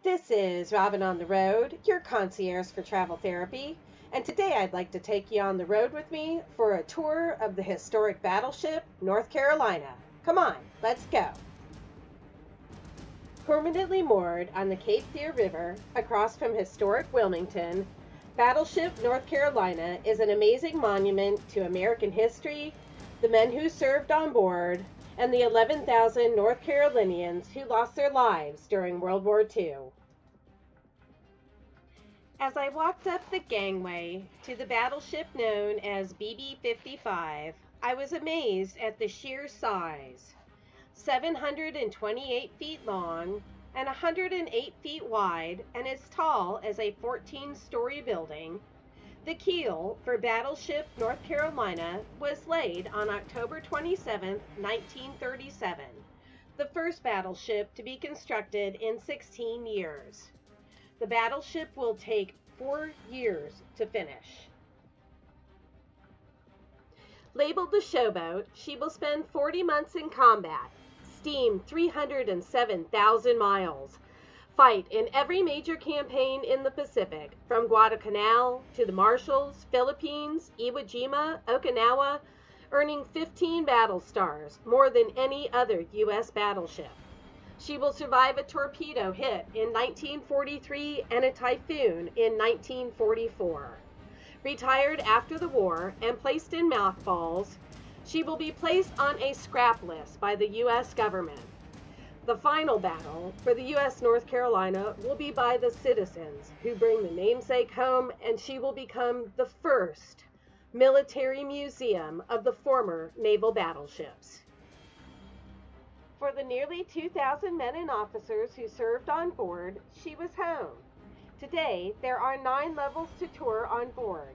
This is Robin on the Road, your concierge for travel therapy, and today I'd like to take you on the road with me for a tour of the historic Battleship North Carolina. Come on, let's go. Permanently moored on the Cape Fear River across from historic Wilmington, Battleship North Carolina is an amazing monument to American history, the men who served on board, and the 11,000 North Carolinians who lost their lives during World War II. As I walked up the gangway to the battleship known as BB-55, I was amazed at the sheer size. 728 feet long and 108 feet wide and as tall as a 14-story building, the keel for Battleship North Carolina was laid on October 27, 1937, the first battleship to be constructed in 16 years. The battleship will take 4 years to finish. Labeled the Showboat, she will spend 40 months in combat, steam 307,000 miles, fight in every major campaign in the Pacific, from Guadalcanal to the Marshalls, Philippines, Iwo Jima, Okinawa, earning 15 battle stars, more than any other U.S. battleship. She will survive a torpedo hit in 1943 and a typhoon in 1944. Retired after the war and placed in mothballs, she will be placed on a scrap list by the U.S. government. The final battle for the U.S. North Carolina will be by the citizens who bring the namesake home, and she will become the first military museum of the former naval battleships. For the nearly 2,000 men and officers who served on board, she was home. Today, there are 9 levels to tour on board.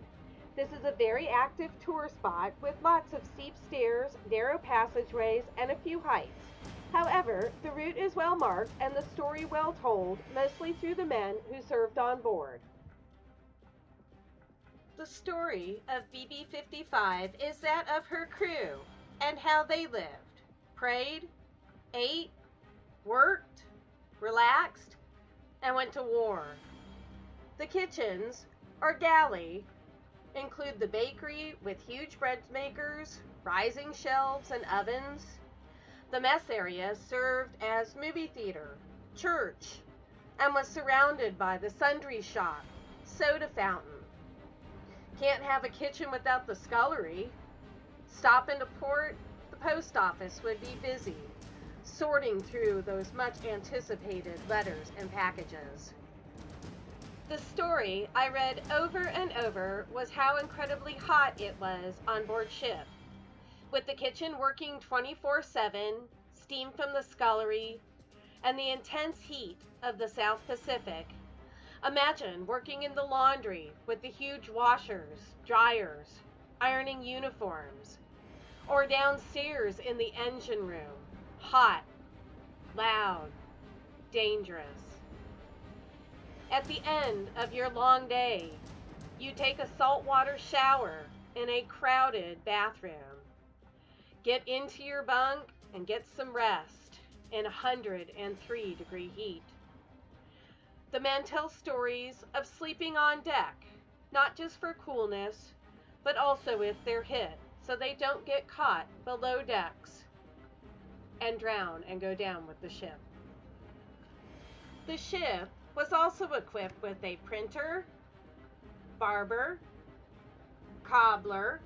This is a very active tour spot with lots of steep stairs, narrow passageways, and a few heights. However, the route is well marked and the story well told, mostly through the men who served on board. The story of BB-55 is that of her crew and how they lived, prayed, ate, worked, relaxed, and went to war. The kitchens, or galley, include the bakery with huge bread makers, rising shelves, and ovens. The mess area served as movie theater, church, and was surrounded by the sundry shop, soda fountain. Can't have a kitchen without the scullery. Stop into port, the post office would be busy, sorting through those much anticipated letters and packages. The story I read over and over was how incredibly hot it was on board ship. With the kitchen working 24/7, steam from the scullery, and the intense heat of the South Pacific, imagine working in the laundry with the huge washers, dryers, ironing uniforms, or downstairs in the engine room, hot, loud, dangerous. At the end of your long day, you take a saltwater shower in a crowded bathroom. Get into your bunk and get some rest in 103-degree heat. The men tell stories of sleeping on deck, not just for coolness, but also if they're hit, so they don't get caught below decks and drown and go down with the ship. The ship was also equipped with a printer, barber, cobbler,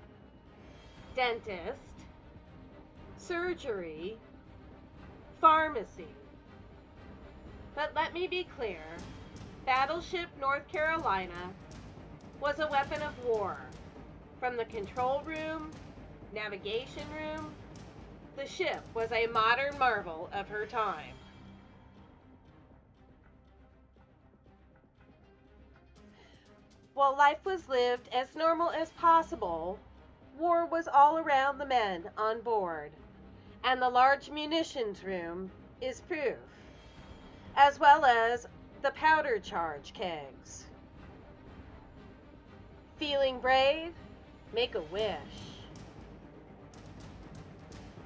dentist, surgery, pharmacy. But let me be clear, Battleship North Carolina was a weapon of war. From the control room, navigation room, the ship was a modern marvel of her time. While life was lived as normal as possible, war was all around the men on board, and the large munitions room is proof, as well as the powder charge kegs. Feeling brave? Make a wish.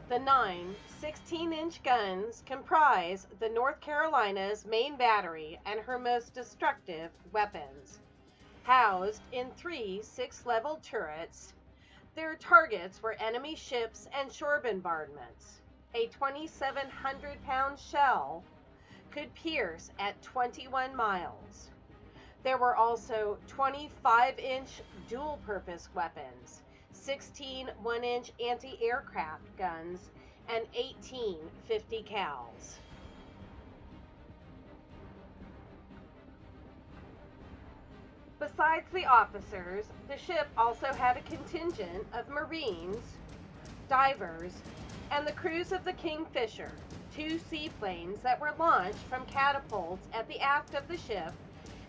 The 9 16-inch guns comprise the North Carolina's main battery and her most destructive weapons. Housed in 3 6-level turrets, their targets were enemy ships and shore bombardments. A 2,700-pound shell could pierce at 21 miles. There were also 25-inch dual-purpose weapons, 16 1-inch anti-aircraft guns, and 18 50 cals. Besides the officers, the ship also had a contingent of Marines, divers, and the crews of the Kingfisher, 2 seaplanes that were launched from catapults at the aft of the ship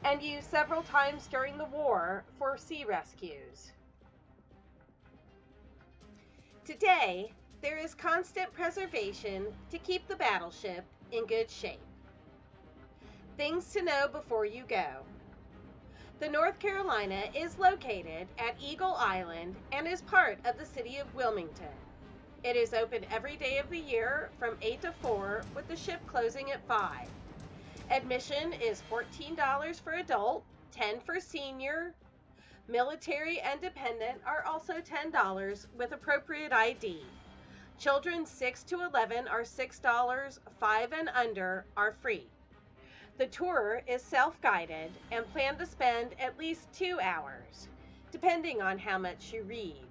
and used several times during the war for sea rescues. Today, there is constant preservation to keep the battleship in good shape. Things to know before you go. The North Carolina is located at Eagle Island and is part of the city of Wilmington. It is open every day of the year from 8 to 4, with the ship closing at 5. Admission is $14 for adult, $10 for senior. Military and dependent are also $10 with appropriate ID. Children 6 to 11 are $6, 5 and under are free. The tour is self-guided and plan to spend at least 2 hours, depending on how much you read.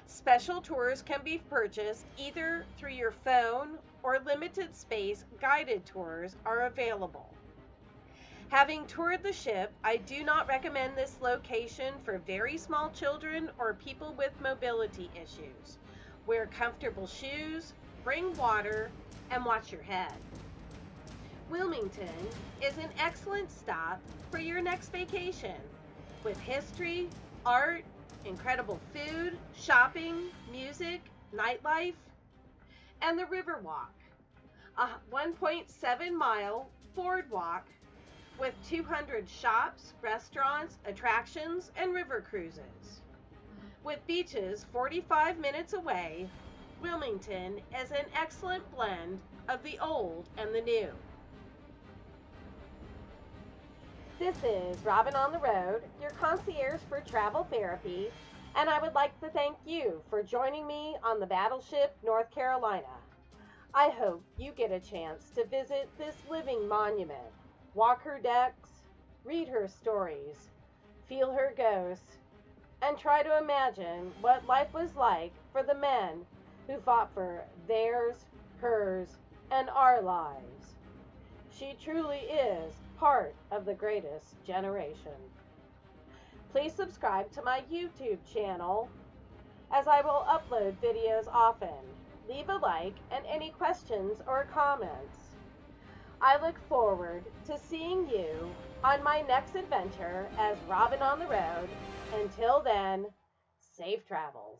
Special tours can be purchased either through your phone or limited space guided tours are available. Having toured the ship, I do not recommend this location for very small children or people with mobility issues. Wear comfortable shoes, bring water, and watch your head. Wilmington is an excellent stop for your next vacation, with history, art, incredible food, shopping, music, nightlife, and the Riverwalk, a 1.7-mile boardwalk with 200 shops, restaurants, attractions, and river cruises. With beaches 45 minutes away, Wilmington is an excellent blend of the old and the new. This is Robin on the Road, your concierge for travel therapy, and I would like to thank you for joining me on the Battleship North Carolina. I hope you get a chance to visit this living monument, walk her decks, read her stories, feel her ghosts, and try to imagine what life was like for the men who fought for theirs, hers, and our lives. She truly is part of the greatest generation. Please subscribe to my YouTube channel, as I will upload videos often. Leave a like and any questions or comments. I look forward to seeing you on my next adventure as Robin on the Road. Until then, safe travels.